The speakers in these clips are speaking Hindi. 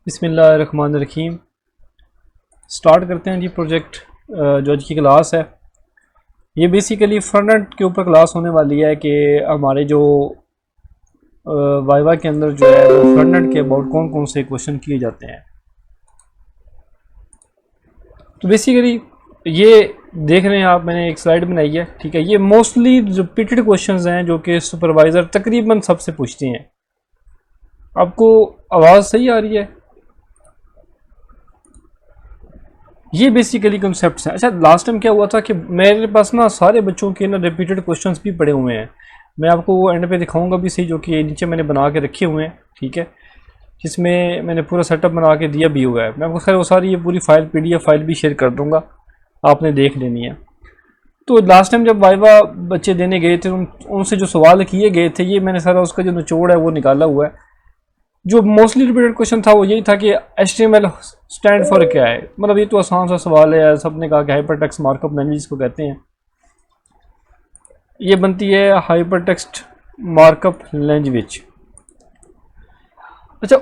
बिस्मिल्लाहिर्रहमानिर्रहीम। स्टार्ट करते हैं जी प्रोजेक्ट जो आज की क्लास है। ये बेसिकली फ्रंट एंड के ऊपर क्लास होने वाली है कि हमारे जो वाइवा के अंदर जो है वो फ्रंट एंड के अबाउट कौन कौन से क्वेश्चन किए जाते हैं। तो बेसिकली ये देख रहे हैं आप, मैंने एक स्लाइड बनाई है, ठीक है। ये मोस्टली रिपीटेड क्वेश्चंस हैं जो कि सुपरवाइज़र तकरीबन सबसे पूछते हैं। आपको आवाज़ सही आ रही है? ये बेसिकली कॉन्सेप्ट्स हैं। अच्छा, लास्ट टाइम क्या हुआ था कि मेरे पास ना सारे बच्चों के ना रिपीटेड क्वेश्चंस भी पड़े हुए हैं। मैं आपको वो एंड पे दिखाऊंगा भी सही, जो कि नीचे मैंने बना के रखे हुए हैं, ठीक है, जिसमें मैंने पूरा सेटअप बना के दिया भी हुआ है। मैं आपको खैर वो सारी ये पूरी फाइल PDF फाइल भी शेयर कर दूंगा, आपने देख लेनी है। तो लास्ट टाइम जब वाइवा बच्चे देने गए थे उनसे जो सवाल किए गए थे, ये मैंने सारा उसका जो निचोड़ है वो निकाला हुआ है। जो मोस्टली रिपीटेड क्वेश्चन था वो यही था कि HTML स्टैंड फॉर क्या है। मतलब ये तो आसान सा सवाल है, सबने कहा कि हाइपरटेक्स्ट मार्कअप लैंग्वेज को कहते हैं। ये बनती है हाइपरटेक्स्ट मार्कअप लैंग्वेज। अच्छा,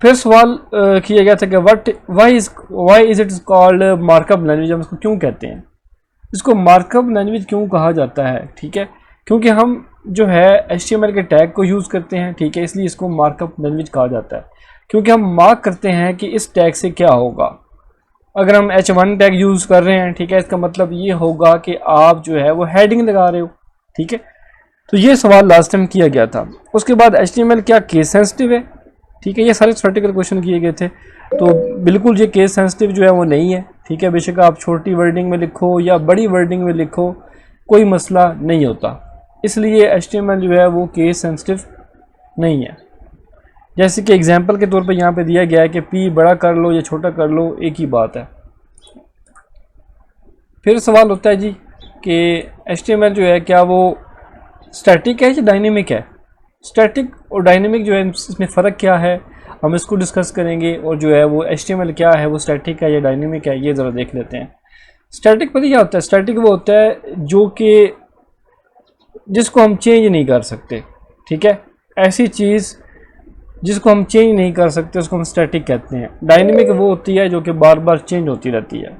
फिर सवाल किया गया था कि why is it called markup language. हम इसको क्यों कहते हैं, इसको मार्कअप लैंग्वेज क्यों कहा जाता है, ठीक है। क्योंकि हम जो है HTML के टैग को यूज़ करते हैं, ठीक है, इसलिए इसको मार्कअप लैंग्वेज कहा जाता है। क्योंकि हम मार्क करते हैं कि इस टैग से क्या होगा। अगर हम H1 टैग यूज़ कर रहे हैं, ठीक है, इसका मतलब ये होगा कि आप जो है वो हेडिंग लगा रहे हो, ठीक है। तो ये सवाल लास्ट टाइम किया गया था। उसके बाद HTML क्या केस सेंसिटिव है, ठीक है। ये सारे थ्योरेटिकल क्वेश्चन किए गए थे। तो बिल्कुल ये केस सेंसिटिव जो है वो नहीं है, ठीक है। बेशक आप छोटी वर्डिंग में लिखो या बड़ी वर्डिंग में लिखो, कोई मसला नहीं होता। इसलिए HTML जो है वो केस सेंसिटिव नहीं है। जैसे कि एग्जांपल के तौर पे यहाँ पे दिया गया है कि P बड़ा कर लो या छोटा कर लो, एक ही बात है। फिर सवाल होता है जी कि HTML जो है क्या वो स्टैटिक है या डायनेमिक है। स्टैटिक और डायनेमिक जो है इसमें फ़र्क क्या है, हम इसको डिस्कस करेंगे। और जो है वो HTML क्या है, वो स्टैटिक है या डायनेमिक है, ये ज़रा देख लेते हैं। स्टैटिक पता क्या होता है? स्टैटिक वो होता है जो कि जिसको हम चेंज नहीं कर सकते, ठीक है। ऐसी चीज़ जिसको हम चेंज नहीं कर सकते उसको हम स्टैटिक कहते हैं। डायनेमिक वो होती है जो कि बार बार चेंज होती रहती है।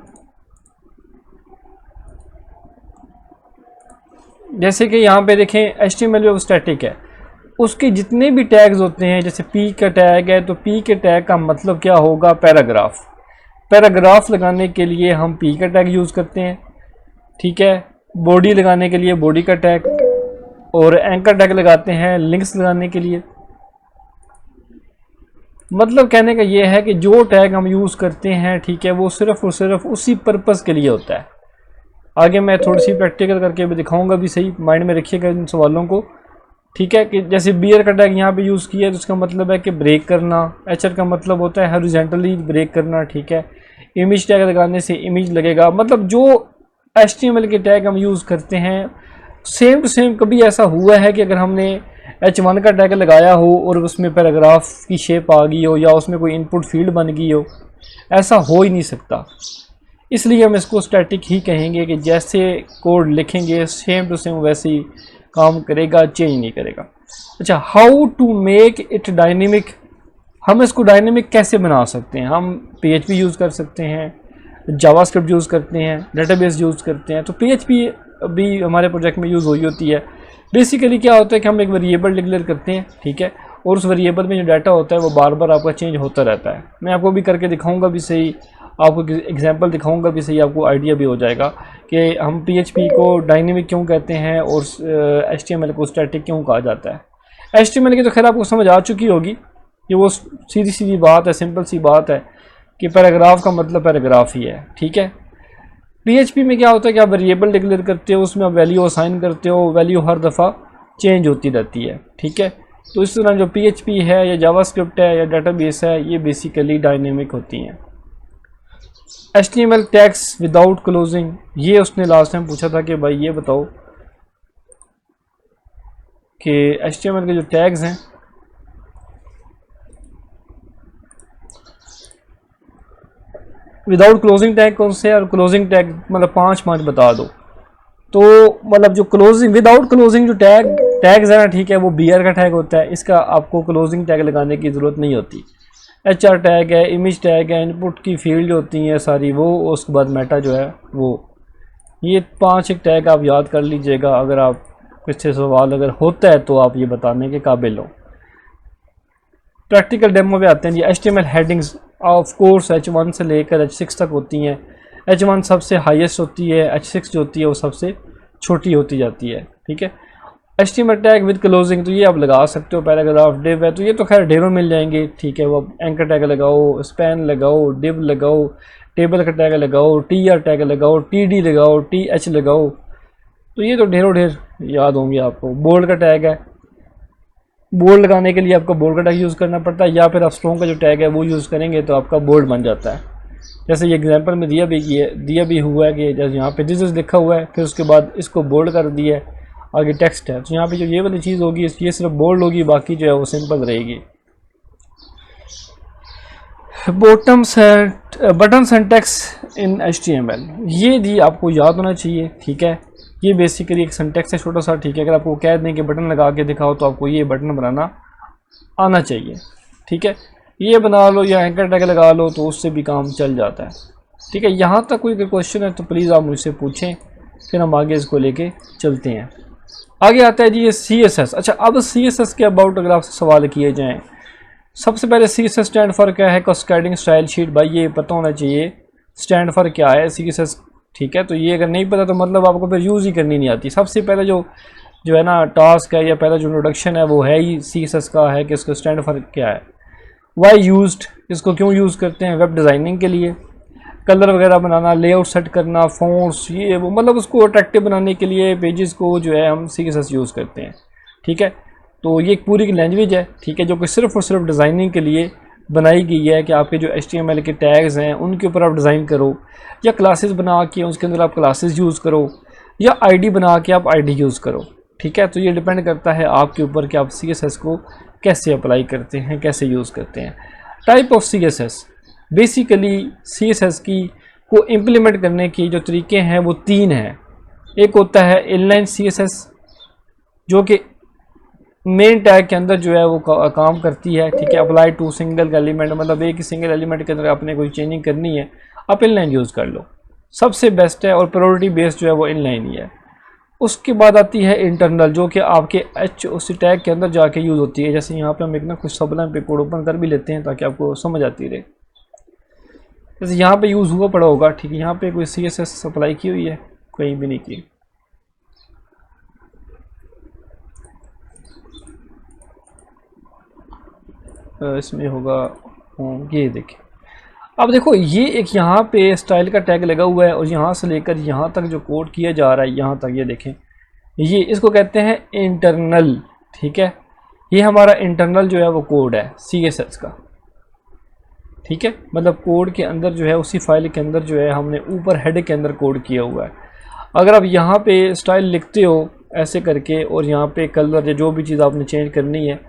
जैसे कि यहाँ पे देखें HTML में वो स्टैटिक है, उसके जितने भी टैग्स होते हैं, जैसे P का टैग है तो P के टैग का मतलब क्या होगा, पैराग्राफ। पैराग्राफ लगाने के लिए हम P का टैग यूज़ करते हैं, ठीक है। बॉडी लगाने के लिए बॉडी का टैग, और एंकर टैग लगाते हैं लिंक्स लगाने के लिए। मतलब कहने का ये है कि जो टैग हम यूज़ करते हैं, ठीक है, वो सिर्फ और सिर्फ उसी पर्पज़ के लिए होता है। आगे मैं थोड़ी सी प्रैक्टिकल करके भी दिखाऊंगा भी सही, माइंड में रखिएगा इन सवालों को, ठीक है। कि जैसे बियर का टैग यहाँ पे यूज़ किया है तो उसका मतलब है कि ब्रेक करना। HR का मतलब होता है हॉरिजॉन्टली ब्रेक करना, ठीक है। इमेज टैग लगाने से इमेज लगेगा। मतलब जो HTML के टैग हम यूज़ करते हैं सेम टू सेम। कभी ऐसा हुआ है कि अगर हमने H1 का टैग लगाया हो और उसमें पैराग्राफ की शेप आ गई हो या उसमें कोई इनपुट फील्ड बन गई हो? ऐसा हो ही नहीं सकता। इसलिए हम इसको स्टैटिक ही कहेंगे कि जैसे कोड लिखेंगे सेम टू सेम वैसे ही काम करेगा, चेंज नहीं करेगा। अच्छा, how to make it dynamic. हम इसको डायनेमिक कैसे बना सकते हैं? हम PHP यूज़ कर सकते हैं, जावास्क्रिप्ट यूज़ करते हैं, डेटाबेस यूज़ करते हैं। तो PHP भी हमारे प्रोजेक्ट में यूज़ हुई होती है। बेसिकली क्या होता है कि हम एक वेरिएबल डिक्लेयर करते हैं, ठीक है, और उस वेरिएबल में जो डाटा होता है वो बार बार आपका चेंज होता रहता है। मैं आपको भी करके दिखाऊंगा भी सही, आपको एग्जांपल दिखाऊंगा भी सही, आपको आइडिया भी हो जाएगा कि हम PHP को डायनेमिक क्यों कहते हैं और HTML को स्टैटिक क्यों कहा जाता है। HTML की तो खैर आपको समझ आ चुकी होगी, ये वो सीधी सीधी बात है, सिंपल सी बात है कि पैराग्राफ का मतलब पैराग्राफ ही है, ठीक है। PHP में क्या होता है कि आप वेरिएबल डिक्लेयर करते हो, उसमें आप वैल्यू असाइन करते हो, वैल्यू हर दफ़ा चेंज होती रहती है, ठीक है। तो इस तरह जो PHP है या जावास्क्रिप्ट है या डेटाबेस है, ये बेसिकली डायनेमिक होती हैं। HTML टैग्स विदाउट क्लोजिंग, ये उसने लास्ट टाइम पूछा था कि भाई ये बताओ कि HTML के जो टैग्स हैं विदाउट क्लोजिंग टैग कौन से, और क्लोजिंग टैग मतलब 5 बता दो। तो मतलब जो क्लोजिंग विदाउट क्लोजिंग जो टैग टैग्स है ना, ठीक है, वो BR का टैग होता है, इसका आपको क्लोजिंग टैग लगाने की ज़रूरत नहीं होती। HR टैग है, इमेज टैग है, इनपुट की फील्ड होती हैं सारी वो, उसके बाद मेटा जो है वो। ये 5 एक टैग आप याद कर लीजिएगा, अगर आप किसी सवाल अगर होता है तो आप ये बताने के काबिल हो। प्रैक्टिकल डेमो पे आते हैं जी। HTML headings of course H1 से लेकर H6 तक होती हैं। H1 सबसे हाईएस्ट होती है, H6 जो होती है वो सबसे छोटी होती जाती है, ठीक है। HTML टैग विद क्लोजिंग, तो ये आप लगा सकते हो। पैराग्राफ, डिव है, तो ये तो खैर ढेरों मिल जाएंगे, ठीक है। वो एंकर टैग लगाओ, स्पैन लगाओ, डिव लगाओ, टेबल का टैग लगाओ, TR टैग लगाओ, TD लगाओ, TH लगाओ, तो ये तो ढेरों ढेर याद होंगे आपको। बोल्ड का टैग है, बोल्ड लगाने के लिए आपको बोल्ड का टैग यूज़ करना पड़ता है, या फिर आप स्ट्रॉन्ग का जो टैग है वो यूज़ करेंगे तो आपका बोल्ड बन जाता है। जैसे ये एग्जांपल में दिया भी हुआ है कि जैसे यहाँ पे दिस इज लिखा हुआ है, फिर उसके बाद इसको बोल्ड कर दिया है, आगे टेक्स्ट है, तो यहाँ पे जो ये वाली चीज़ होगी ये सिर्फ बोल्ड होगी, बाकी जो है वो सिंपल रहेगी। बटन सिंटैक्स इन HTML, ये भी आपको याद होना चाहिए, ठीक है। ये बेसिकली एक सिंटैक्स है छोटा सा, ठीक है। अगर आपको कह दें कि बटन लगा के दिखाओ तो आपको ये बटन बनाना आना चाहिए, ठीक है। ये बना लो या एंकर टैग लगा लो तो उससे भी काम चल जाता है, ठीक है। यहाँ तक कोई क्वेश्चन है तो प्लीज़ आप मुझसे पूछें, फिर हम आगे इसको लेके चलते हैं। आगे आता है जी ये CSS। अच्छा, अब CSS के अबाउट अगर आपसे सवाल किए जाएँ, सबसे पहले CSS स्टैंड फॉर क्या है? Cascading style sheet. भाई ये पता होना चाहिए स्टैंड फॉर क्या है CSS, ठीक है। तो ये अगर नहीं पता तो मतलब आपको फिर यूज़ ही करनी नहीं आती। सबसे पहले जो है ना टास्क है या पहला जो इंट्रोडक्शन है वो है ही CSS का है कि इसका स्टैंड फॉर क्या है। वाई यूज्ड, इसको क्यों यूज़ करते हैं? वेब डिज़ाइनिंग के लिए, कलर वगैरह बनाना, लेआउट सेट करना, फॉन्ट्स, ये वो, मतलब उसको अट्रैक्टिव बनाने के लिए पेजेस को जो है हम CSS यूज़ करते हैं, ठीक है। तो ये एक पूरी की लैंग्वेज है, ठीक है, जो कि सिर्फ और सिर्फ डिज़ाइनिंग के लिए बनाई गई है कि आपके जो HTML के टैग्स हैं उनके ऊपर आप डिज़ाइन करो, या क्लासेस बना के उसके अंदर आप क्लासेस यूज़ करो, या ID बना के आप ID यूज़ करो, ठीक है। तो ये डिपेंड करता है आपके ऊपर कि आप CSS को कैसे अप्लाई करते हैं, कैसे यूज़ करते हैं। Type of CSS, basically CSS की को इम्प्लीमेंट करने की जो तरीके हैं वो 3 हैं। एक होता है इनलाइन CSS, जो कि मेन टैग के अंदर जो है वो काम करती है, ठीक है। अप्लाई टू सिंगल एलिमेंट, मतलब एक ही सिंगल एलिमेंट के अंदर आपने कोई चेंजिंग करनी है, आप इनलाइन यूज़ कर लो, सबसे बेस्ट है, और प्रायोरिटी बेस्ड जो है वो इनलाइन ही है। उसके बाद आती है इंटरनल, जो कि आपके उसी टैग के अंदर जाके यूज़ होती है। जैसे यहाँ पे हम एक ना कुछ सबलाइन पे कोड ओपन कर भी लेते हैं ताकि आपको समझ आती रहे। जैसे यहाँ पे यूज़ हुआ पड़ा होगा, ठीक है, यहाँ पे कोई CSS अप्लाई की हुई है, कहीं भी नहीं की। इसमें होगा ये देखिए, अब देखो ये एक यहाँ पे स्टाइल का टैग लगा हुआ है, और यहाँ से लेकर यहाँ तक जो कोड किया जा रहा है यहाँ तक, ये देखें, ये इसको कहते हैं इंटरनल, ठीक है। ये हमारा इंटरनल जो है वो कोड है CSS का, ठीक है। मतलब कोड के अंदर जो है उसी फाइल के अंदर जो है हमने ऊपर हेड के अंदर कोड किया हुआ है। अगर आप यहाँ पे स्टाइल लिखते हो ऐसे करके, और यहाँ पे कलर या जो भी चीज़ आपने चेंज करनी है,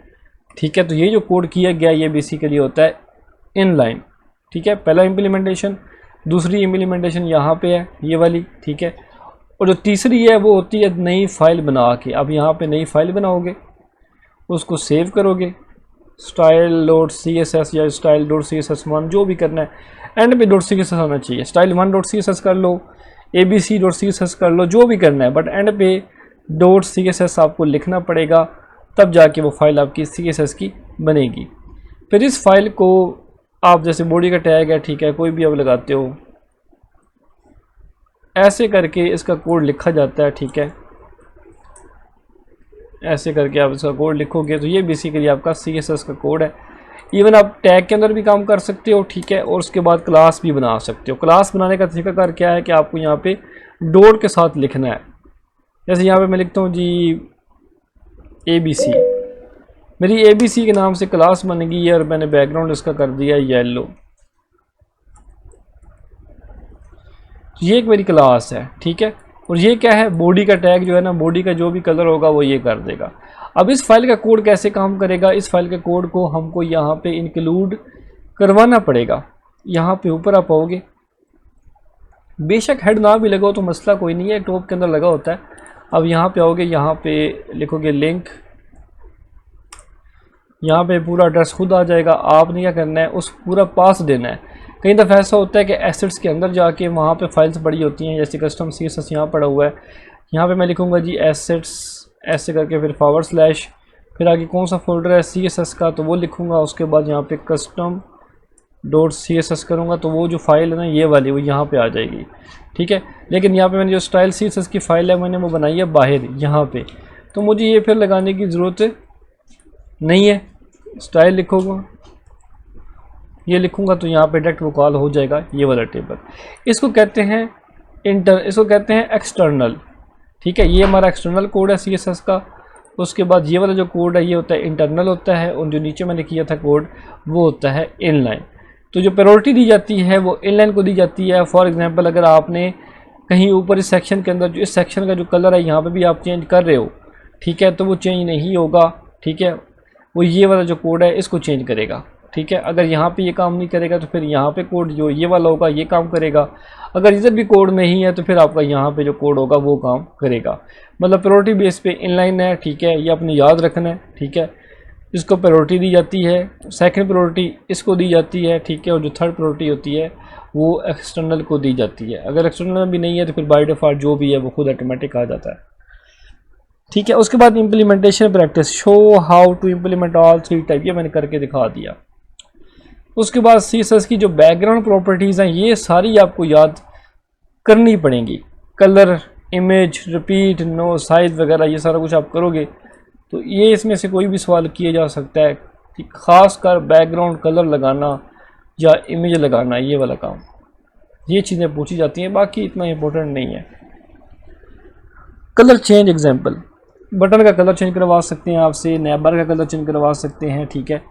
ठीक है, तो ये जो कोड किया गया ये बेसिकली होता है इनलाइन, ठीक है। पहला इम्प्लीमेंटेशन, दूसरी इम्प्लीमेंटेशन यहाँ पे है ये वाली, ठीक है। और जो तीसरी है वो होती है नई फाइल बना के। अब यहाँ पे नई फाइल बनाओगे, उसको सेव करोगे, style.css या style.css1 जो भी करना है, एंड पे .css आना चाहिए। style1.css कर लो, abc.css कर लो, जो भी करना है, बट एंड पे .css आपको लिखना पड़ेगा, तब जाके वो फाइल आपकी CSS की बनेगी। फिर इस फाइल को आप जैसे बॉडी का टैग है, ठीक है, कोई भी आप लगाते हो, ऐसे करके इसका कोड लिखा जाता है, ठीक है। ऐसे करके आप इसका कोड लिखोगे तो ये बेसिकली आपका CSS का कोड है। इवन आप टैग के अंदर भी काम कर सकते हो, ठीक है, और उसके बाद क्लास भी बना सकते हो। क्लास बनाने का तरीकाकार क्या है कि आपको यहाँ पे डॉट के साथ लिखना है। जैसे यहाँ पे मैं लिखता हूँ जी ABC, मेरी ABC के नाम से क्लास बनेगी, और मैंने बैकग्राउंड इसका कर दिया येलो। ये एक मेरी क्लास है, ठीक है। और ये क्या है? बॉडी का टैग जो है ना, बॉडी का जो भी कलर होगा वो ये कर देगा। अब इस फाइल का कोड कैसे काम करेगा? इस फाइल के कोड को हमको यहाँ पे इंक्लूड करवाना पड़ेगा। यहाँ पे ऊपर आप आओगे, बेशक हेड ना भी लगा हो तो मसला कोई नहीं है, टॉप के अंदर लगा होता है, अब यहाँ पे आओगे, यहाँ पे लिखोगे लिंक, यहाँ पे पूरा एड्रेस खुद आ जाएगा। आपने क्या करना है, उस पूरा पास देना है। कई दफ़ा ऐसा होता है कि एसेट्स के अंदर जाके वहाँ पे फाइल्स पड़ी होती हैं, जैसे कस्टम CSS यहाँ पड़ा हुआ है। यहाँ पे मैं लिखूँगा जी एसेट्स ऐसे करके, फिर /, फिर आगे कौन सा फोल्डर है CSS का तो वो लिखूँगा। उसके बाद यहाँ पे custom.css करूँगा तो वो जो फाइल है ना ये वाली, वो यहाँ पे आ जाएगी, ठीक है। लेकिन यहाँ पे मैंने जो स्टाइल CSS की फ़ाइल है मैंने वो बनाई है बाहर यहाँ पे, तो मुझे ये फिर लगाने की ज़रूरत नहीं है। स्टाइल लिखूँगा, ये लिखूँगा तो यहाँ पे डायरेक्ट वो कॉल हो जाएगा ये वाला टेबल। इसको कहते हैं इसको कहते हैं एक्सटर्नल, ठीक है। ये हमारा एक्सटर्नल कोड है CSS का। उसके बाद ये वाला जो कोड है ये होता है इंटरनल होता है, और जो नीचे मैंने किया था कोड वो होता है इनलाइन। तो जो प्रायोरिटी दी जाती है वो इनलाइन को दी जाती है। फॉर एग्जांपल अगर आपने कहीं ऊपर इस सेक्शन के अंदर जो इस सेक्शन का जो कलर है यहाँ पे भी आप चेंज कर रहे हो, ठीक है, तो वो चेंज नहीं होगा, ठीक है। वो ये वाला जो कोड है इसको चेंज करेगा, ठीक है। अगर यहाँ पे ये काम नहीं करेगा तो फिर यहाँ पे कोड जो ये वाला होगा ये काम करेगा। अगर इधर भी कोड नहीं है तो फिर आपका यहाँ पे जो कोड होगा वो काम करेगा। मतलब प्रायोरिटी बेस पे इनलाइन है, ठीक है, ये अपने याद रखना है, ठीक है। इसको प्रायोरिटी दी जाती है, सेकंड प्रायोरिटी इसको दी जाती है, ठीक है, और जो थर्ड प्रायोरिटी होती है वो एक्सटर्नल को दी जाती है। अगर एक्सटर्नल भी नहीं है तो फिर बाय डिफ़ॉल्ट जो भी है वो खुद ऑटोमेटिक आ जाता है, ठीक है। उसके बाद implementation practice, show how to implement all 3 type, ये मैंने करके दिखा दिया। उसके बाद CSS की जो बैकग्राउंड प्रॉपर्टीज़ हैं ये सारी आपको याद करनी पड़ेंगी। Colour, image, repeat, no, size वगैरह ये सारा कुछ आप करोगे तो ये इसमें से कोई भी सवाल किया जा सकता है कि ख़ासकर बैकग्राउंड कलर लगाना या इमेज लगाना, ये वाला काम, ये चीज़ें पूछी जाती हैं, बाकी इतना इम्पोर्टेंट नहीं है। कलर चेंज एग्जांपल, बटन का कलर चेंज करवा सकते हैं आपसे, नैबर का कलर चेंज करवा सकते हैं, ठीक है।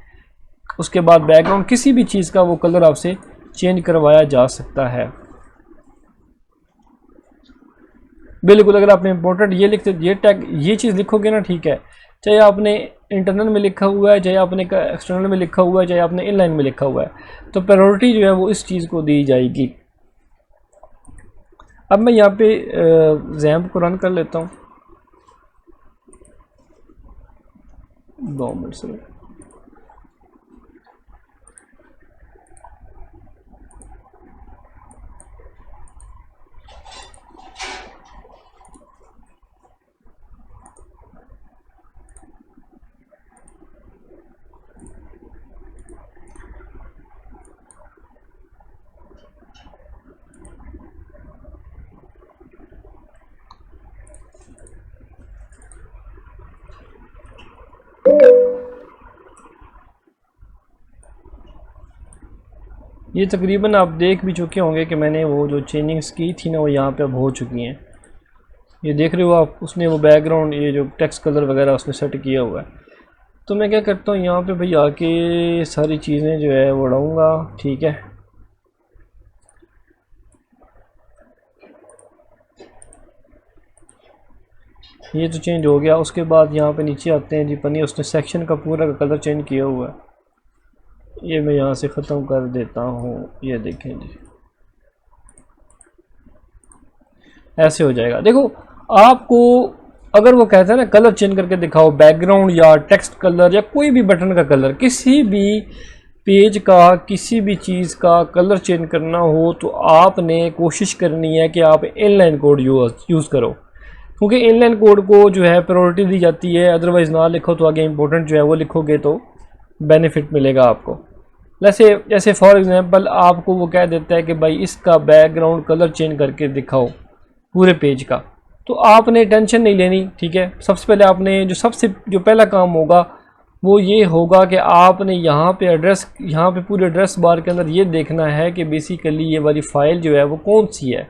उसके बाद बैकग्राउंड किसी भी चीज़ का वो कलर आपसे चेंज करवाया जा सकता है, बिल्कुल। अगर आपने इंपॉर्टेंट ये लिखते, ये टैग, ये चीज़ लिखोगे ना, ठीक है, चाहे आपने इंटरनल में लिखा हुआ है, चाहे आपने एक्सटर्नल में लिखा हुआ है, चाहे आपने इनलाइन में लिखा हुआ है, तो प्रायोरिटी जो है वो इस चीज़ को दी जाएगी। अब मैं यहाँ पे XAMPP को रन कर लेता हूँ, 2 मिनट से। ये तकरीबन आप देख भी चुके होंगे कि मैंने वो जो चेंजिंग्स की थी ना वो यहाँ पे अब हो चुकी हैं। ये देख रहे हो आप, उसने वो बैकग्राउंड ये जो टेक्स्ट कलर वगैरह उसने सेट किया हुआ है। तो मैं क्या करता हूँ यहाँ पे भाई आके सारी चीज़ें जो है वो उड़ाऊँगा, ठीक है। ये तो चेंज हो गया। उसके बाद यहाँ पे नीचे आते हैं जी पन्नी, उसने सेक्शन का पूरा का कलर चेंज किया हुआ है। ये मैं यहाँ से ख़त्म कर देता हूँ, ये देखें जी ऐसे हो जाएगा। देखो आपको अगर वो कहता है ना कलर चेंज करके दिखाओ, बैकग्राउंड या टेक्स्ट कलर या कोई भी बटन का कलर, किसी भी पेज का किसी भी चीज़ का कलर चेंज करना हो तो आपने कोशिश करनी है कि आप इनलाइन कोड यूज़ करो, क्योंकि इनलाइन कोड को जो है प्रायोरिटी दी जाती है। अदरवाइज़ ना लिखो तो आगे इंपॉर्टेंट जो है वो लिखोगे तो बेनिफिट मिलेगा आपको। जैसे फॉर एग्जांपल आपको वो कह देता है कि भाई इसका बैकग्राउंड कलर चेंज करके दिखाओ पूरे पेज का, तो आपने टेंशन नहीं लेनी, ठीक है। सबसे पहले आपने जो पहला काम होगा वो ये होगा कि आपने यहाँ पे पूरे एड्रेस बार के अंदर ये देखना है कि बेसिकली ये वाली फ़ाइल जो है वो कौन सी है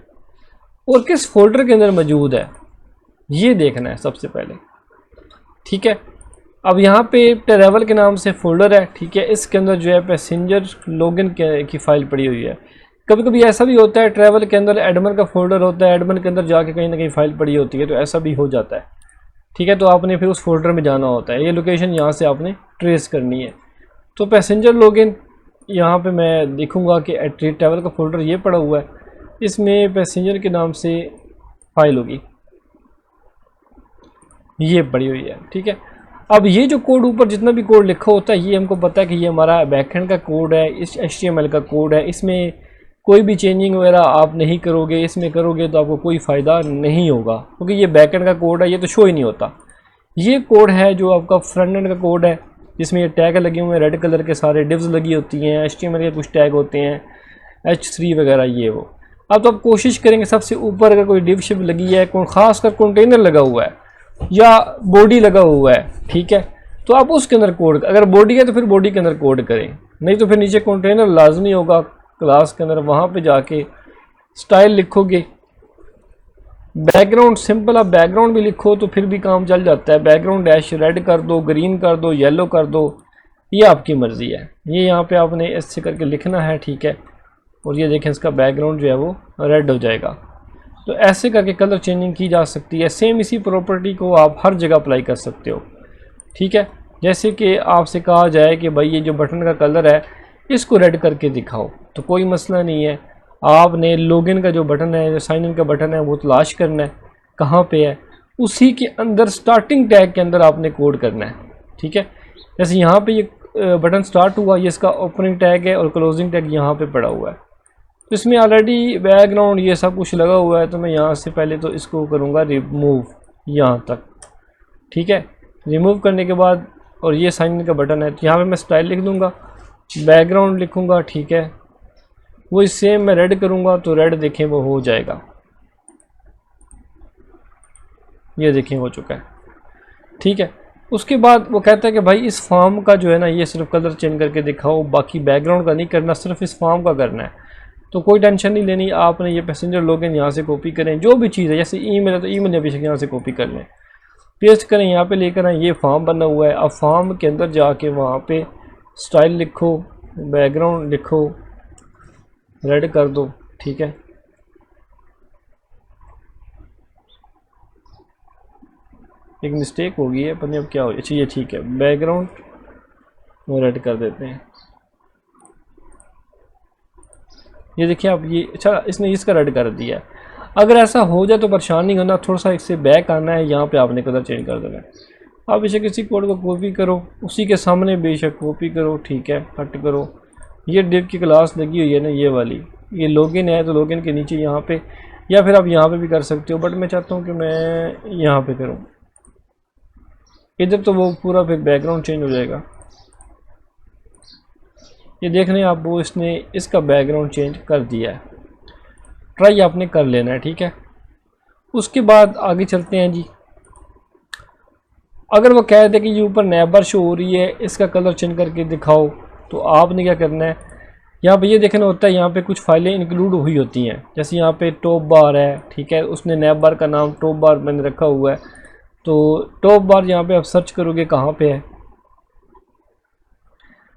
और किस फोल्डर के अंदर मौजूद है, ये देखना है सबसे पहले, ठीक है। अब यहाँ पे ट्रैवल के नाम से फ़ोल्डर है, ठीक है, इसके अंदर जो है पैसेंजर लॉगिन की फ़ाइल पड़ी हुई है। कभी कभी ऐसा भी होता है ट्रैवल के अंदर एडमिन का फोल्डर होता है, एडमिन के अंदर जाके कहीं ना कहीं फ़ाइल पड़ी होती है, तो ऐसा भी हो जाता है, ठीक है। तो आपने फिर उस फोल्डर में जाना होता है, ये लोकेशन यहाँ से आपने ट्रेस करनी है। तो पैसेंजर लॉगिन यहाँ पे मैं देखूँगा कि ट्रैवल का फोल्डर ये पड़ा हुआ है, इसमें पैसेंजर के नाम से फ़ाइल होगी, ये पड़ी हुई है, ठीक है। अब ये जो कोड ऊपर जितना भी कोड लिखा होता है ये हमको पता है कि ये हमारा बैकएंड का कोड है, इस HTML का कोड है, इसमें कोई भी चेंजिंग वगैरह आप नहीं करोगे, इसमें करोगे तो आपको कोई फ़ायदा नहीं होगा क्योंकि ये बैकएंड का कोड है, ये तो शो ही नहीं होता। ये कोड है जो आपका फ्रंट एंड का कोड है, जिसमें ये टैग लगे हुए हैं रेड कलर के, सारे डिव्स लगी होती हैं, HTML के कुछ टैग होते हैं, H3 वगैरह ये वो। अब तो आप कोशिश करेंगे सबसे ऊपर अगर कोई डिव शिप लगी है, खासकर कंटेनर लगा हुआ है या बॉडी लगा हुआ है, ठीक है, तो आप उसके अंदर कोड, अगर बॉडी है तो फिर बॉडी के अंदर कोड करें, नहीं तो फिर नीचे कंटेनर लाजमी होगा क्लास के अंदर, वहाँ पे जाके स्टाइल लिखोगे। बैकग्राउंड सिंपल, आप बैकग्राउंड भी लिखो तो फिर भी काम चल जाता है, बैकग्राउंड डैश रेड कर दो, ग्रीन कर दो, येलो कर दो, ये आपकी मर्ज़ी है। ये यहाँ पे आपने ऐसे करके लिखना है, ठीक है, और ये देखें इसका बैकग्राउंड जो है वो रेड हो जाएगा। तो ऐसे करके कलर चेंजिंग की जा सकती है। सेम इसी प्रॉपर्टी को आप हर जगह अप्लाई कर सकते हो, ठीक है। जैसे कि आपसे कहा जाए कि भाई ये जो बटन का कलर है इसको रेड करके दिखाओ, तो कोई मसला नहीं है, आपने लॉगिन का जो बटन है, जो साइन इन का बटन है, वो तलाश करना है कहाँ पे है, उसी के अंदर स्टार्टिंग टैग के अंदर आपने कोड करना है, ठीक है। जैसे यहाँ पे ये बटन स्टार्ट हुआ, ये इसका ओपनिंग टैग है और क्लोजिंग टैग यहाँ पे पड़ा हुआ है, तो इसमें ऑलरेडी बैकग्राउंड ये सब कुछ लगा हुआ है, तो मैं यहाँ से पहले तो इसको करूँगा रिमूव यहाँ तक, ठीक है। रिमूव करने के बाद, और ये साइन इन का बटन है, तो यहाँ पे मैं स्टाइल लिख दूँगा, बैकग्राउंड लिखूँगा, ठीक है, वो सेम मैं रेड करूँगा तो रेड देखें वो हो जाएगा, ये देखें हो चुका है, ठीक है। उसके बाद वो कहता है कि भाई इस फॉर्म का जो है ना ये सिर्फ कलर चेंज करके दिखाओ, बाकी बैकग्राउंड का नहीं करना, सिर्फ इस फॉर्म का करना है। तो कोई टेंशन नहीं लेनी, आपने ये पैसेंजर लॉगिन यहाँ से कॉपी करें, जो भी चीज़ है, जैसे ईमेल है तो ईमेल या बेशक यहाँ से कॉपी कर लें, पेस्ट करें, यहाँ पे लेकर आए, ये फॉर्म बना हुआ है। अब फॉर्म के अंदर जाके वहाँ पे स्टाइल लिखो, बैकग्राउंड लिखो, रेड कर दो, ठीक है। एक मिस्टेक हो गई है, पता नहीं अब क्या हो, अच्छा ये ठीक है, बैकग्राउंड रेड कर देते हैं। ये देखिए आप, ये अच्छा इसने इसका रेड कर दिया है। अगर ऐसा हो जाए तो परेशान नहीं होना, थोड़ा सा इससे बैक आना है, यहाँ पे आपने कलर चेंज कर देना है। आप बेशक किसी कोड को कॉपी करो, उसी के सामने बेशक कॉपी करो, ठीक है, कट करो। ये डिव की क्लास लगी हुई है ना ये वाली, ये लॉगिन है, तो लॉगिन के नीचे यहाँ पे, या फिर आप यहाँ पे भी कर सकते हो, बट मैं चाहता हूँ कि मैं यहाँ पे करूँ, इधर तो वो पूरा फिर बैकग्राउंड चेंज हो जाएगा। ये देख रहे हैं आप, वो इसने इसका बैकग्राउंड चेंज कर दिया है, ट्राई आपने कर लेना है, ठीक है। उसके बाद आगे चलते हैं जी। अगर वो कह दे कि ये ऊपर नेबर शो हो रही है, इसका कलर चेंज करके दिखाओ, तो आपने क्या करना है, यहाँ पे ये देखना होता है, यहाँ पे कुछ फाइलें इंक्लूड हुई होती हैं, जैसे यहाँ पे टॉप बार है, ठीक है, उसने नैब बार का नाम टॉप बार मैंने रखा हुआ है, तो टॉप बार यहाँ पे आप सर्च करोगे कहाँ पे है,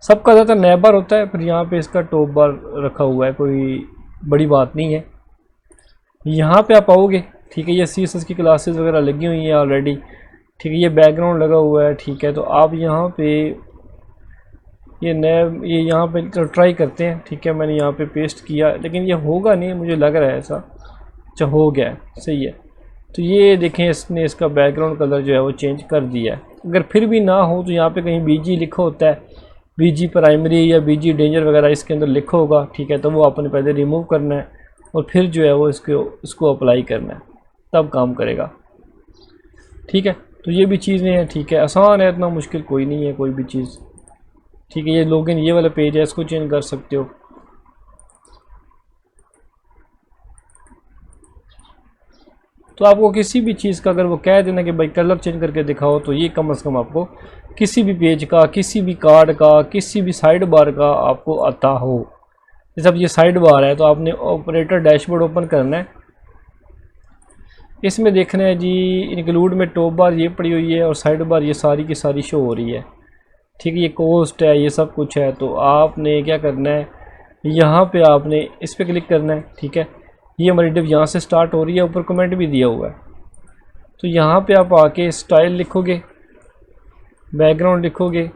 सबका ज़्यादा नैब बार होता है, फिर यहाँ पे इसका टॉप बार रखा हुआ है, कोई बड़ी बात नहीं है। यहाँ पे आप आओगे, ठीक है, ये CSS की क्लासेस वगैरह लगी हुई हैं ऑलरेडी, ठीक है, ये बैकग्राउंड लगा हुआ है, ठीक है। तो आप यहाँ पे ये नैब, ये यहाँ पे तो ट्राई करते हैं, ठीक है, मैंने यहाँ पे पेस्ट किया, लेकिन ये होगा नहीं, मुझे लग रहा है ऐसा। अच्छा हो गया है, सही है। तो ये देखें, इसने इसका बैकग्राउंड कलर जो है वो चेंज कर दिया है। अगर फिर भी ना हो तो यहाँ पे कहीं BG लिखा होता है, BG प्राइमरी या BG डेंजर वगैरह इसके अंदर लिखा होगा, ठीक है, तो वो आपने पहले रिमूव करना है और फिर जो है वो इसको अप्लाई करना है, तब काम करेगा, ठीक है। तो ये भी चीज़ें हैं, ठीक है, आसान है, इतना मुश्किल कोई नहीं है कोई भी चीज़, ठीक है। ये लॉगिन ये वाला पेज है, इसको चेंज कर सकते हो। तो आपको किसी भी चीज़ का अगर वो कह देना कि भाई कलर चेंज करके दिखाओ, तो ये कम से कम आपको किसी भी पेज का, किसी भी कार्ड का, किसी भी साइड बार का आपको आता हो। जैसे अब ये साइड बार है, तो आपने ऑपरेटर डैशबोर्ड ओपन करना है, इसमें देखना है जी इंक्लूड में टॉप बार ये पड़ी हुई है और साइड बार ये सारी की सारी शो हो रही है, ठीक है, ये कोस्ट है, ये सब कुछ है। तो आपने क्या करना है, यहाँ पे आपने इस पर क्लिक करना है, ठीक है। ये हमारी डिव यहाँ से स्टार्ट हो रही है, ऊपर कमेंट भी दिया हुआ है, तो यहाँ पे आप आके स्टाइल लिखोगे, बैकग्राउंड लिखोगे,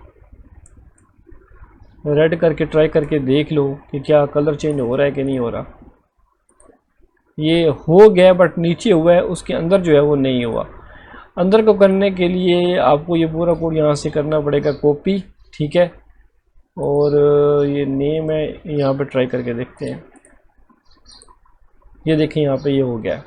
रेड करके ट्राई करके देख लो कि क्या कलर चेंज हो रहा है कि नहीं हो रहा। ये हो गया, बट नीचे हुआ है, उसके अंदर जो है वो नहीं हुआ। अंदर को करने के लिए आपको ये पूरा कोड यहाँ से करना पड़ेगा कॉपी, ठीक है। और ये नेम है, यहाँ पे ट्राई करके देखते हैं। ये देखें यहाँ पे ये हो गया,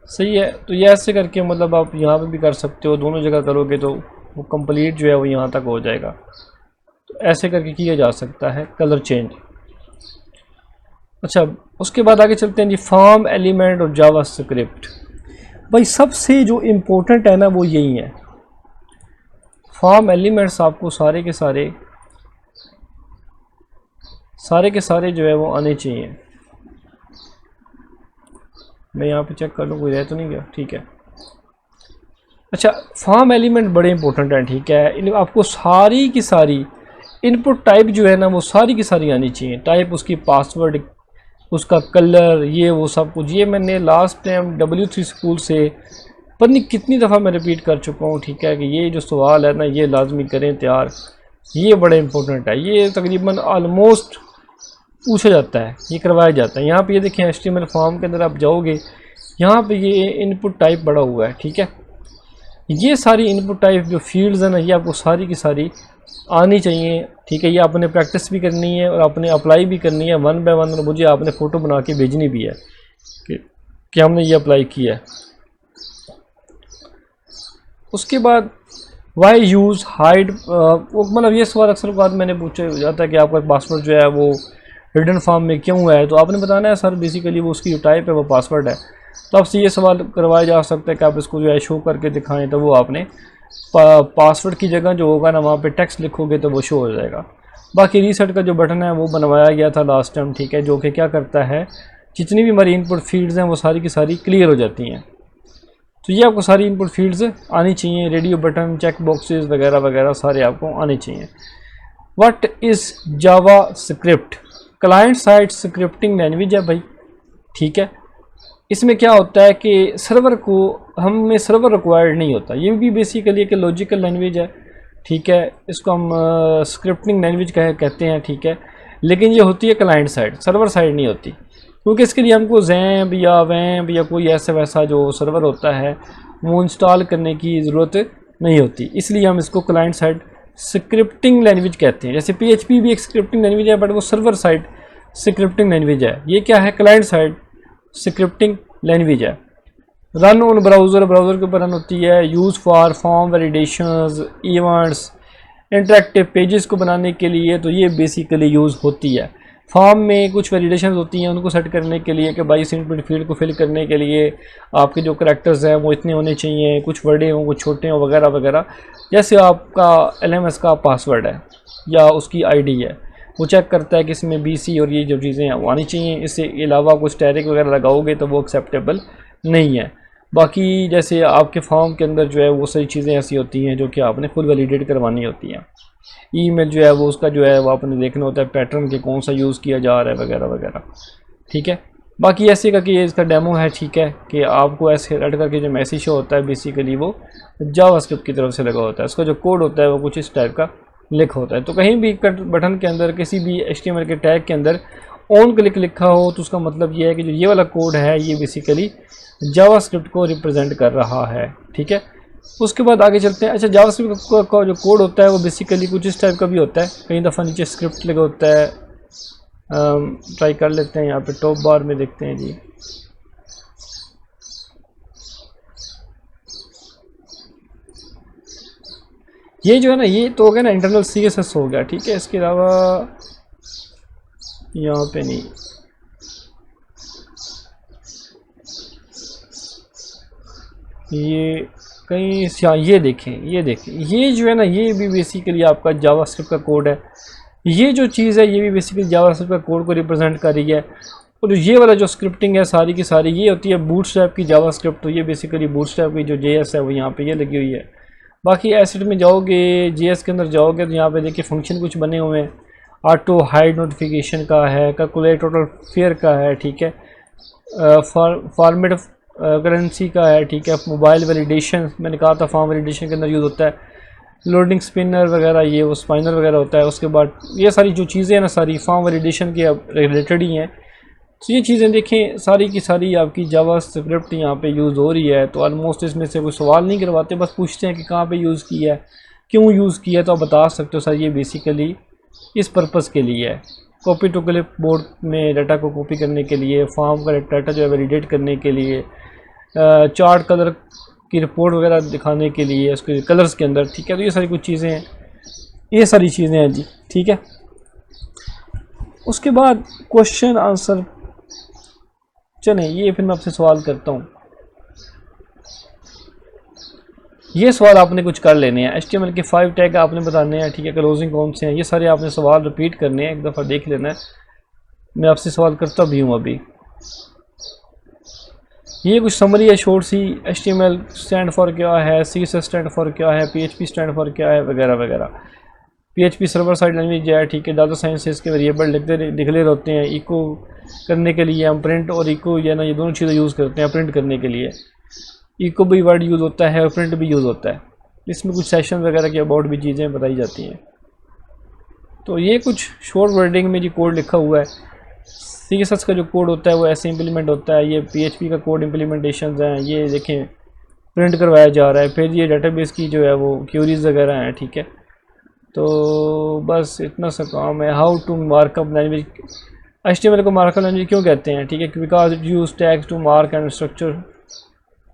सही है। तो ये ऐसे करके मतलब आप यहाँ पे भी कर सकते हो, दोनों जगह करोगे तो वो कंप्लीट जो है वो यहाँ तक हो जाएगा। तो ऐसे करके किया जा सकता है कलर चेंज। अच्छा, उसके बाद आगे चलते हैं जी, फॉर्म एलिमेंट और जावा स्क्रिप्ट। भाई सबसे जो इम्पोर्टेंट है ना वो यही है, फॉर्म एलिमेंट्स आपको सारे के सारे जो है वो आने चाहिए। मैं यहाँ पे चेक कर लूँ कोई रह तो नहीं गया, ठीक है। अच्छा, फॉर्म एलिमेंट बड़े इंपॉर्टेंट हैं, ठीक है। आपको सारी की सारी इनपुट टाइप जो है ना वो सारी की सारी आनी चाहिए। टाइप, उसकी पासवर्ड, उसका कलर, ये वो सब कुछ। ये मैंने लास्ट टाइम W3 स्कूल से पता नहीं कितनी दफ़ा मैं रिपीट कर चुका हूँ, ठीक है, कि ये जो सवाल है ना ये लाजमी करें तैयार। ये बड़ा इंपॉर्टेंट है, ये तकरीबन ऑलमोस्ट पूछा जाता है, ये करवाया जाता है। यहाँ पे ये देखें HTML फॉर्म के अंदर आप जाओगे, यहाँ पे ये इनपुट टाइप बड़ा हुआ है, ठीक है। ये सारी इनपुट टाइप जो फील्ड्स हैं ना ये आपको सारी की सारी आनी चाहिए, ठीक है। ये आपने प्रैक्टिस भी करनी है और आपने अप्लाई भी करनी है 1 बाय 1, और मुझे आपने फ़ोटो बना के भेजनी भी है कि हमने ये अप्लाई किया है। उसके बाद वाई यूज़ हाइड, मतलब ये सवाल अक्सर बात मैंने पूछा जाता है कि आपका पासवर्ड जो है वो हिडन फॉर्म में क्यों है, तो आपने बताना है सर बेसिकली वो उसकी जो टाइप है वो पासवर्ड है। तो आपसे ये सवाल करवाया जा सकता है कि आप इसको जो है शो करके दिखाएं, तो वो आपने पासवर्ड की जगह जो होगा ना वहाँ पे टेक्स्ट लिखोगे तो वो शो हो जाएगा। बाकी रीसेट का जो बटन है वो बनवाया गया था लास्ट टाइम, ठीक है, जो कि क्या करता है जितनी भी हमारी इनपुट फील्ड्स हैं वो सारी की सारी क्लियर हो जाती हैं। तो ये आपको सारी इनपुट फील्ड्स आनी चाहिए, रेडियो बटन, चेक बॉक्सेस वगैरह वगैरह सारे आपको आने चाहिए। What is Java script? Client side scripting language है भाई, ठीक है। इसमें क्या होता है कि सर्वर को हमें सर्वर रिक्वायर्ड नहीं होता, ये भी बेसिकली एक लॉजिकल लैंग्वेज है, ठीक है। इसको हम स्क्रिप्टिंग लैंग्वेज कहते हैं, ठीक है। लेकिन ये होती है क्लाइंट साइड, सर्वर साइड नहीं होती, क्योंकि इसके लिए हमको ज़ैम्प या वैम्प या कोई ऐसा वैसा जो सर्वर होता है वो इंस्टॉल करने की ज़रूरत नहीं होती, इसलिए हम इसको क्लाइंट साइड स्क्रिप्टिंग लैंग्वेज कहते हैं। जैसे PHP भी एक स्क्रिप्टिंग लैंग्वेज है, बट वो सर्वर साइड स्क्रिप्टिंग लैंग्वेज है। ये क्या है? क्लाइंट साइड स्क्रिप्टिंग लैंग्वेज है। रन ऑन ब्राउज़र, ब्राउज़र के ऊपर रन होती है। Use for form validations, events, interactive pages को बनाने के लिए, तो ये बेसिकली यूज़ होती है। फॉर्म में कुछ वैलिडेशंस होती हैं उनको सेट करने के लिए कि भाई इस इनपुट फील्ड को फिल करने के लिए आपके जो करैक्टर्स हैं वो इतने होने चाहिए, कुछ बड़े हों कुछ छोटे हों वगैरह वगैरह। जैसे आपका LMS का पासवर्ड है या उसकी ID है, वो चेक करता है कि इसमें BC और ये जो चीज़ें हैं वो आनी चाहिए। इससे अलावा कुछ टैरिक वगैरह लगाओगे तो वो एक्सेप्टेबल नहीं है। बाकी जैसे आपके फॉर्म के अंदर जो है वो सारी चीज़ें ऐसी होती हैं जो कि आपने खुद वैलिडेट करवानी होती हैं। ईमेल जो है वो उसका जो है वो आपने देखना होता है पैटर्न के कौन सा यूज़ किया जा रहा है वगैरह वगैरह, ठीक है। बाकी ऐसे करके ये इसका डेमो है, ठीक है, कि आपको ऐसे ऐड करके जो मैसेज शो होता है बेसिकली वो जावास्क्रिप्ट की तरफ से लगा होता है। उसका जो कोड होता है वो कुछ इस टाइप का लिखा होता है। तो कहीं भी बटन के अंदर किसी भी HTML के टैग के अंदर ऑन क्लिक लिखा हो तो उसका मतलब ये है कि जो ये वाला कोड है ये बेसिकली जावास्क्रिप्ट को रिप्रेजेंट कर रहा है, ठीक है। उसके बाद आगे चलते हैं। अच्छा, जावास्क्रिप्ट का जो कोड होता है वो बेसिकली कुछ इस टाइप का भी होता है। कई दफ़ा नीचे स्क्रिप्ट लगा होता है। ट्राई कर लेते हैं, यहाँ पे टॉप बार में देखते हैं जी। ये जो है ना ये तो हो गया ना इंटरनल CSS हो गया, ठीक है। इसके अलावा यहाँ पे नहीं, ये कहीं ये देखें ये जो है ना ये भी बेसिकली आपका जावास्क्रिप्ट का कोड है। ये जो चीज़ है ये भी बेसिकली जावास्क्रिप्ट का कोड को रिप्रेजेंट कर रही है। और ये वाला जो स्क्रिप्टिंग है सारी की सारी ये होती है बूटस्ट्रैप की जावास्क्रिप्ट। तो ये बेसिकली बूटस्ट्रैप की जो JS है वो यहाँ पे ये लगी हुई है। बाकी एसेट में जाओगे, JS के अंदर जाओगे तो यहाँ पे देखिए फंक्शन कुछ बने हुए हैं। ऑटो हाइड नोटिफिकेशन का है, कैलकुलेट टोटल फेयर का है, ठीक है, फॉर्मेट करेंसी का है, ठीक है। मोबाइल वैलिडेशन मैंने कहा था फॉर्म वैलिडेशन के अंदर यूज़ होता है। लोडिंग स्पिनर वगैरह ये वो स्पाइनर वगैरह होता है। उसके बाद ये सारी जो चीज़ें हैं ना सारी फॉर्म वैलिडेशन के रिलेटेड ही हैं, तो ये चीज़ें देखें सारी की सारी आपकी जावास्क्रिप्ट यहाँ पे यूज़ हो रही है। तो ऑलमोस्ट इसमें से कोई सवाल नहीं करवाते, बस पूछते हैं कि कहाँ पे यूज़ किया है, क्यों यूज़ किया है, तो आप बता सकते हो सर ये बेसिकली इस पर्पज़ के लिए है। कॉपी टू क्लिप बोर्ड में डाटा को कॉपी करने के लिए, फॉर्म का डाटा जो है वैलिडेट करने के लिए, चार्ट कलर की रिपोर्ट वगैरह दिखाने के लिए उसके कलर्स के अंदर, ठीक है। तो ये सारी कुछ चीज़ें हैं, ये सारी चीज़ें हैं जी, ठीक है। उसके बाद क्वेश्चन आंसर, चलें ये फिर मैं आपसे सवाल करता हूँ। ये सवाल आपने कुछ कर लेने हैं, HTML के 5 टैग आपने बताने हैं, ठीक है। क्लोजिंग कौन से हैं, ये सारे आपने सवाल रिपीट करने हैं, एक दफ़ा देख लेना है। मैं आपसे सवाल करता भी हूँ अभी। ये कुछ समरी है शॉर्ट सी, HTML स्टैंड फॉर क्या है, CSS स्टैंड फॉर क्या है, PHP स्टैंड फॉर क्या है, वगैरह वगैरह। PHP सर्वर साइड लैंग्वेज है, ठीक है। डाटा साइंसेस के वेरिएबल डिक्लेयर होते हैं। इको करने के लिए हम प्रिंट और इको या ना ये दोनों चीज़ें यूज़ करते हैं प्रिंट करने के लिए। इको भी वर्ड यूज़ होता है और प्रिंट भी यूज़ होता है। इसमें कुछ सेशन वगैरह के अबाउट भी चीज़ें बताई जाती हैं। तो ये कुछ शॉर्ट वर्डिंग में जो कोड लिखा हुआ है, CSS का जो कोड होता है वो ऐसे इम्प्लीमेंट होता है। ये PHP का कोड इम्प्लीमेंटेशन हैं, ये देखें प्रिंट करवाया जा रहा है। फिर ये डेटाबेस की जो है वो क्यूरीज वगैरह हैं, ठीक है। तो बस इतना सा काम है। How to markup language, HTML को मार्कअप लैंग्वेज क्यों कहते हैं, ठीक है, because it use tags to mark and structure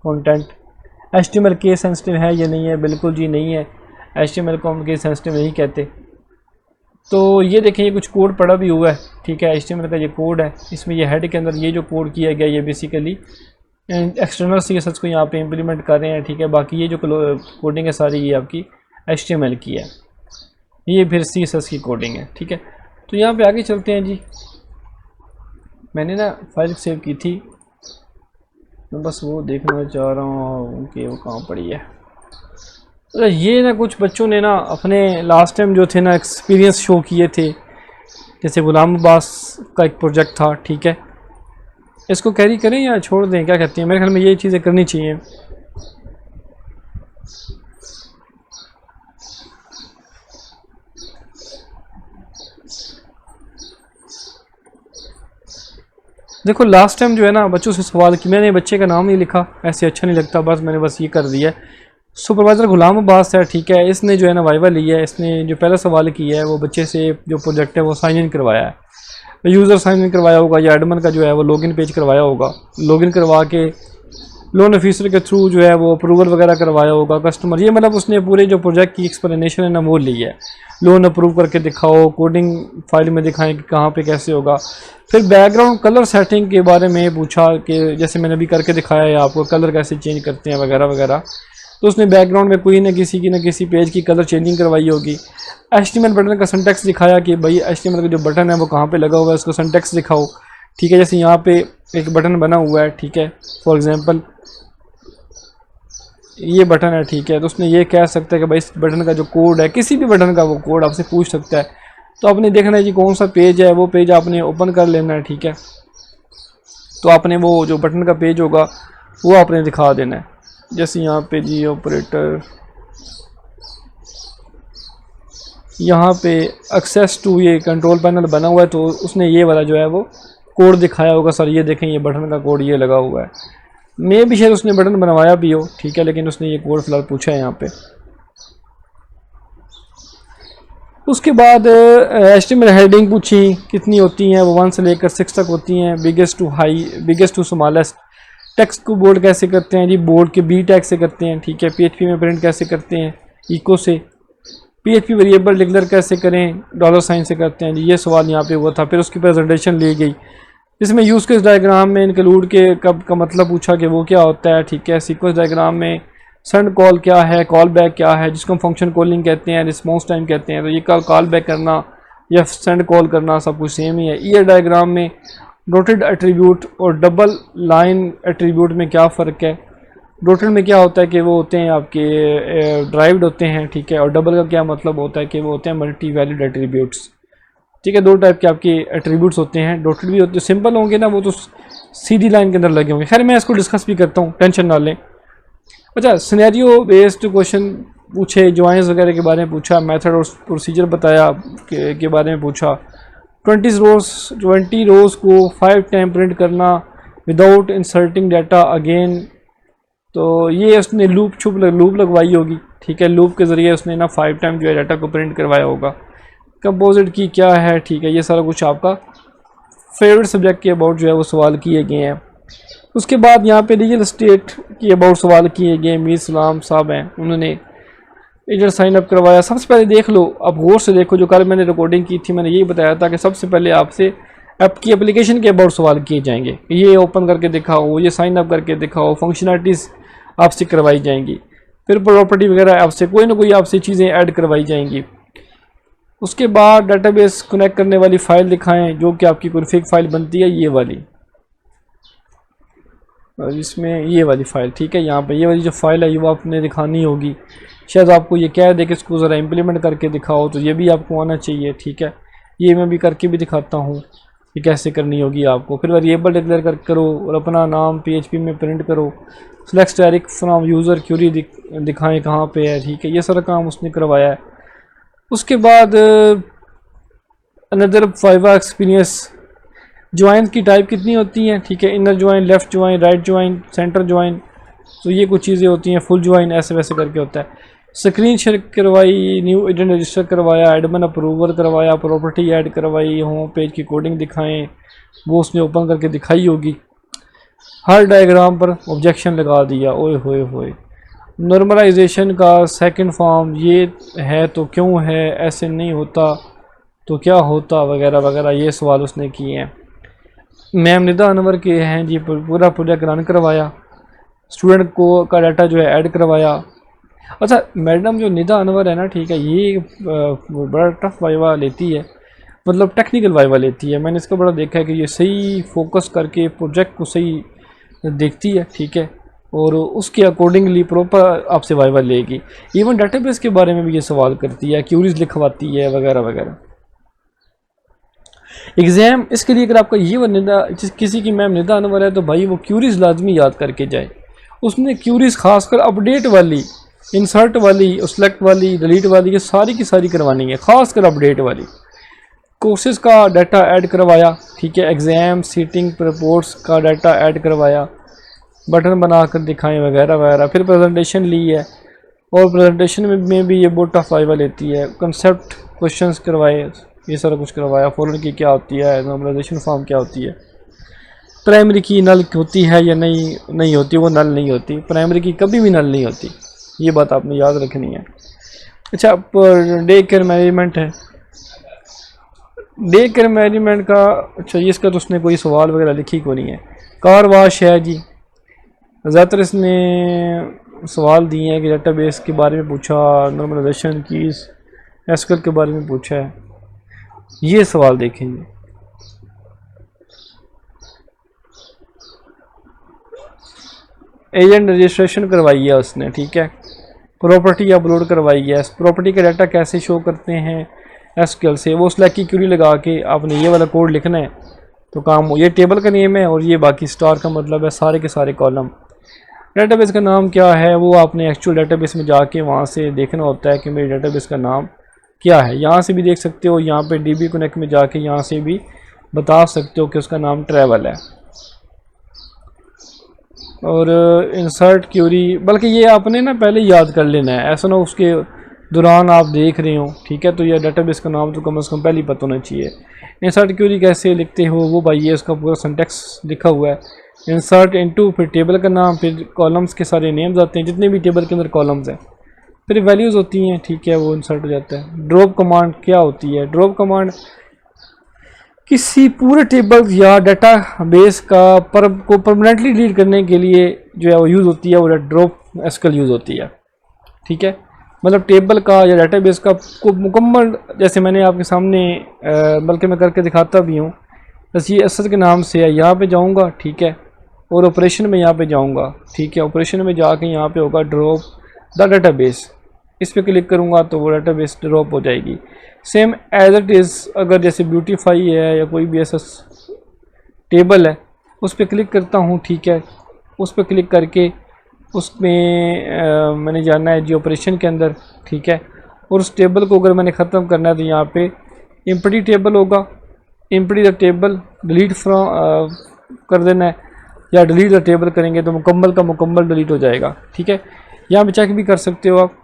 content. HTML case sensitive है या नहीं है, बिल्कुल जी नहीं है, HTML को हम केस सेंसिटिव नहीं कहते। तो ये देखें ये कुछ कोड पड़ा भी हुआ है, ठीक है। HTML का ये कोड है, इसमें ये हेड के अंदर ये जो कोड किया गया ये बेसिकली एक्सटर्नल CSS को यहाँ पे इम्प्लीमेंट कर रहे हैं, ठीक है। बाकी ये जो कोडिंग है सारी ये आपकी HTML की है, ये फिर CSS की कोडिंग है, ठीक है। तो यहाँ पे आगे चलते हैं जी। मैंने ना फाइल सेव की थी, मैं बस वो देखना चाह रहा हूँ कि वो कहाँ पड़ी है। तो ये ना कुछ बच्चों ने ना अपने लास्ट टाइम जो थे ना एक्सपीरियंस शो किए थे, जैसे गुलाम अब्बास का एक प्रोजेक्ट था, ठीक है। इसको कैरी करें या छोड़ दें, क्या कहते हैं? मेरे ख्याल में ये चीज़ें करनी चाहिए। देखो लास्ट टाइम जो है ना बच्चों से सवाल कि मैंने बच्चे का नाम नहीं लिखा, ऐसे अच्छा नहीं लगता, बस मैंने बस ये कर दिया। सुपरवाइज़र गुलाम अब्बास है, ठीक है। इसने जो है ना वाइवा लिया है, इसने जो पहला सवाल किया है वो बच्चे से जो प्रोजेक्ट है वो साइन इन करवाया है। यूज़र साइन इन करवाया होगा या एडमिन का जो है वो लॉगिन पेज करवाया होगा, लॉगिन करवा के लोन ऑफिसर के थ्रू जो है वो अप्रूवल वगैरह करवाया होगा कस्टमर। ये मतलब उसने पूरे जो प्रोजेक्ट की एक्सप्लेनेशन है ना वो ली है। लोन अप्रूव करके दिखाओ, कोडिंग फाइल में दिखाएं कि कहाँ पे कैसे होगा। फिर बैकग्राउंड कलर सेटिंग के बारे में पूछा कि जैसे मैंने अभी करके दिखाया है आपको, कलर कैसे चेंज करते हैं वगैरह वगैरह। तो उसने बैकग्राउंड में कोई ना किसी पेज की कलर चेंजिंग करवाई होगी। HTML बटन का सिंटैक्स दिखाया कि भाई HTML का जो बटन है वो कहाँ पे लगा हुआ है, उसको सिंटैक्स दिखाओ, ठीक है। जैसे यहाँ पे एक बटन बना हुआ है, ठीक है, फॉर एग्जांपल ये बटन है, ठीक है। तो उसने ये कह सकता है कि भाई इस बटन का जो कोड है, किसी भी बटन का वो कोड आपसे पूछ सकता है। तो आपने देखना है जी कौन सा पेज है, वो पेज आपने ओपन कर लेना है, ठीक है। तो आपने वो जो बटन का पेज होगा वो आपने दिखा देना है। जैसे यहाँ पे जी ऑपरेटर, यहाँ पे एक्सेस टू ये कंट्रोल पैनल बना हुआ है, तो उसने ये वाला जो है वो कोड दिखाया होगा। सर ये देखें ये बटन का कोड ये लगा हुआ है। मे भी शायद उसने बटन बनवाया भी हो, ठीक है, लेकिन उसने ये कोड फिलहाल पूछा है यहाँ पे। उसके बाद HTML हेडिंग पूछी कितनी होती हैं, वो 1 से लेकर 6 तक होती हैं, बिगेस्ट टू स्मॉलेस्ट। टेक्स्ट को बोल्ड कैसे करते हैं जी, बोल्ड के B टैग से करते हैं, ठीक है। PHP में प्रिंट कैसे करते हैं, इको से। PHP वेरिएबल डिक्लेयर कैसे करें, $साइन से करते हैं जी। ये सवाल यहाँ पे हुआ था। फिर उसकी प्रेजेंटेशन ली गई, इसमें यूज़ केस डायग्राम में इंक्लूड के कब का मतलब पूछा कि वो क्या होता है, ठीक है। सीक्वेंस डायग्राम में सेंड कॉल क्या है, कॉल बैक क्या है, जिसको हम फंक्शन कॉलिंग कहते हैं, रिस्पॉन्स टाइम कहते हैं। तो ये कॉल बैक करना या सेंड कॉल करना सब कुछ सेम ही है। ईयर डायग्राम में डॉटेड एट्रीब्यूट और डबल लाइन एट्रीब्यूट में क्या फ़र्क है। डॉटेड में क्या होता है कि वो होते हैं आपके ड्राइव्ड होते हैं, ठीक है। और डबल का क्या मतलब होता है कि वो होते हैं मल्टी वैलिड एट्रीब्यूट्स, ठीक है। 2 टाइप के आपके एट्रीब्यूट्स होते हैं। डॉटेड भी होते, सिंपल होंगे ना वो तो सीधी लाइन के अंदर लगे होंगे। खैर मैं इसको डिस्कस भी करता हूँ, टेंशन ना लें। अच्छा, सिनेरियो बेस्ड क्वेश्चन पूछे, जॉइंस वगैरह के बारे में पूछा, मेथड और प्रोसीजर बताया के बारे में पूछा, 20 रोज को 5 टाइम प्रिंट करना विदाउट इंसर्टिंग डाटा अगेन। तो ये उसने लूप लगवाई होगी, ठीक है, लूप के ज़रिए उसने ना 5 टाइम जो है डाटा को प्रिंट करवाया होगा। कंपोजिट की क्या है, ठीक है, ये सारा कुछ आपका फेवरेट सब्जेक्ट के अबाउट जो है वो सवाल किए गए हैं। उसके बाद यहाँ पे रियल एस्टेट के अबाउट सवाल किए गए। मीर सलाम साहब हैं, उन्होंने एजेंट साइन अप करवाया। सबसे पहले देख लो, अब गौर से देखो, जो कल मैंने रिकॉर्डिंग की थी मैंने यही बताया था कि सबसे पहले आपसे आपकी एप्लीकेशन के अबाउट सवाल किए जाएंगे। ये ओपन करके दिखाओ, ये साइन अप करके दिखाओ, फंक्शनलिटीज़ आपसे करवाई जाएंगी, फिर प्रॉपर्टी वगैरह आपसे कोई ना कोई आपसे चीज़ें ऐड करवाई जाएंगी। उसके बाद डाटाबेस कनेक्ट करने वाली फ़ाइल दिखाएं, जो कि आपकी कॉन्फ़िग फ़ाइल बनती है, ये वाली, और इसमें ये वाली फ़ाइल, ठीक है, यहाँ पे ये वाली जो फ़ाइल है ये वो आपने दिखानी होगी। शायद आपको ये कह दे कि इसको ज़रा इम्प्लीमेंट करके दिखाओ, तो ये भी आपको आना चाहिए, ठीक है। ये मैं भी करके भी दिखाता हूँ कि कैसे करनी होगी आपको। फिर वेरिएबल डिक्लेयर कर करो और अपना नाम PHP में प्रिंट करो। Select static from user query दिखाएं कहाँ पे है, ठीक है, ये सारा काम उसने करवाया है। उसके बाद अनदर फाइवा एक्सपीरियंस, ज्वाइन की टाइप कितनी होती हैं, ठीक है, inner join, left join, right join, centre join, तो ये कुछ चीज़ें होती हैं। फुल ज्वाइन ऐसे वैसे करके होता है। स्क्रीन शेयर करवाई, न्यू एजेंट रजिस्टर करवाया, एडमिन अप्रूवल करवाया, प्रॉपर्टी ऐड करवाई, होम पेज की कोडिंग दिखाएं, वो उसने ओपन करके दिखाई होगी। हर डायग्राम पर ऑब्जेक्शन लगा दिया, ओए होए होए। नॉर्मलाइजेशन का सेकंड फॉर्म ये है तो क्यों है, ऐसे नहीं होता तो क्या होता, वगैरह वगैरह, ये सवाल उसने किए हैं। मैम निदा अनवर के हैं जी, पूरा प्रोजेक्ट रन करवाया, स्टूडेंट को का डाटा जो है ऐड करवाया। अच्छा, मैडम जो निदा अनवर है ना, ठीक है, ये बड़ा टफ वाइवा लेती है, मतलब टेक्निकल वाइवा लेती है। मैंने इसका बड़ा देखा है कि ये सही फोकस करके प्रोजेक्ट को सही देखती है, ठीक है, और उसके अकॉर्डिंगली प्रॉपर आपसे वाइवा लेगी। इवन डाटाबेस के बारे में भी ये सवाल करती है, क्यूरीज लिखवाती है, वगैरह वगैरह। एग्ज़ाम इसके लिए अगर आपका ये निदा किसी की मैम निदा अनवर है तो भाई वो क्यूरीज लाजमी याद करके जाए। उसने क्यूरीज खासकर अपडेट वाली, इंसर्ट वाली, सेलेक्ट वाली, डिलीट वाली, ये सारी की सारी करवानी है, खासकर अपडेट वाली। कोर्सेज का डाटा ऐड करवाया, ठीक है, एग्ज़ाम सीटिंग रिपोर्ट्स का डाटा ऐड करवाया, बटन बनाकर दिखाएं, वगैरह वगैरह। फिर प्रेजेंटेशन ली है, और प्रेजेंटेशन में भी ये बहुत टफ वाइवा लेती है। कंसेप्ट क्वेश्चंस करवाए, ये सारा कुछ करवाया। फॉरन की क्या होती है, नॉर्मलाइजेशन फॉर्म क्या होती है, प्राइमरी की नल होती है या नहीं होती, वो नल नहीं होती, प्राइमरी की कभी भी नल नहीं होती, ये बात आपने याद रखनी है। अच्छा, डे केयर मैनेजमेंट है, डे केयर मैनेजमेंट का, अच्छा ये इसका तो उसने कोई सवाल वगैरह लिखी को नहीं है। कार वाश है जी, ज़्यादातर इसने सवाल दिए हैं कि डाटाबेस के बारे में पूछा, नॉर्मलाइजेशन की, एसक्यूएल के बारे में पूछा है। ये सवाल देखेंगे, एजेंट रजिस्ट्रेशन करवाई है उसने, ठीक है, प्रॉपर्टी अपलोड करवाई है। प्रॉपर्टी का डाटा कैसे शो करते हैं एसक्यूएल से, वो स्लैक की क्यूरी लगा के आपने ये वाला कोड लिखना है तो काम हो। ये टेबल का नेम है और ये बाकी स्टार का मतलब है सारे के सारे कॉलम। डाटाबेस का नाम क्या है वो आपने एक्चुअल डाटाबेस में जाके वहाँ से देखना होता है कि मेरे डाटाबेस का नाम क्या है। यहाँ से भी देख सकते हो, यहाँ पे DB कनेक्ट में जाके यहाँ से भी बता सकते हो कि उसका नाम ट्रैवल है। और इंसर्ट क्यूरी, बल्कि ये आपने ना पहले याद कर लेना है, ऐसा ना उसके दौरान आप देख रहे हो, ठीक है, तो ये डाटाबेस का नाम तो कम से कम पहले ही पता होना चाहिए। इंसर्ट क्यूरी कैसे लिखते हो वो भाई ये इसका पूरा सिंटैक्स लिखा हुआ है। इंसर्ट इनटू, फिर टेबल का नाम, फिर कॉलम्स के सारे नेम्स आते हैं जितने भी टेबल के अंदर कॉलम्स हैं, फिर वैल्यूज़ होती हैं, ठीक है, वो इंसर्ट हो जाता है। ड्रॉप कमांड क्या होती है, ड्रॉप कमांड किसी पूरे टेबल या डाटा बेस का को परमानेंटली डिलीट करने के लिए जो है वो यूज़ होती है, वो ड्रॉप एसक्यूएल यूज़ होती है, ठीक है, मतलब टेबल का या डाटाबेस का को मुकम्मल, जैसे मैंने आपके सामने बल्कि मैं करके दिखाता भी हूँ, बस ये असद के नाम से है, यहाँ पे जाऊँगा, ठीक है, और ऑपरेशन में यहाँ पे जाऊँगा, ठीक है, ऑपरेशन में जाके यहाँ पे होगा ड्रॉप द डाटाबेस, इस पर क्लिक करूँगा तो वो डाटाबेस ड्रॉप हो जाएगी। सेम एज इट इज़, अगर जैसे ब्यूटीफाई है या कोई भी ऐसा टेबल है उस पर क्लिक करता हूँ, ठीक है, उस पर क्लिक करके उसमें मैंने जाना है जी ऑपरेशन के अंदर, ठीक है, और उस टेबल को अगर मैंने ख़त्म करना है तो यहाँ पे एम्प्टी टेबल होगा, empty the table delete from कर देना है, या डिलीट द टेबल करेंगे तो मुकम्मल का मुकम्मल डिलीट हो जाएगा। ठीक है, यहाँ पे चेक भी कर सकते हो आप।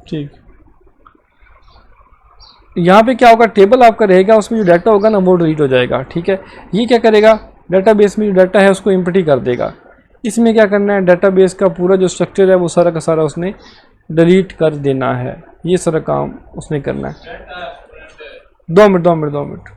ठीक, यहाँ पे क्या होगा, टेबल आपका रहेगा, उसमें जो डाटा होगा ना वो डिलीट हो जाएगा। ठीक है, ये क्या करेगा, डाटाबेस में जो डाटा है उसको एम्प्टी कर देगा। इसमें क्या करना है, डाटाबेस का पूरा जो स्ट्रक्चर है वो सारा का सारा उसने डिलीट कर देना है। ये सारा काम उसने करना है। 2 मिनट 2 मिनट 2 मिनट।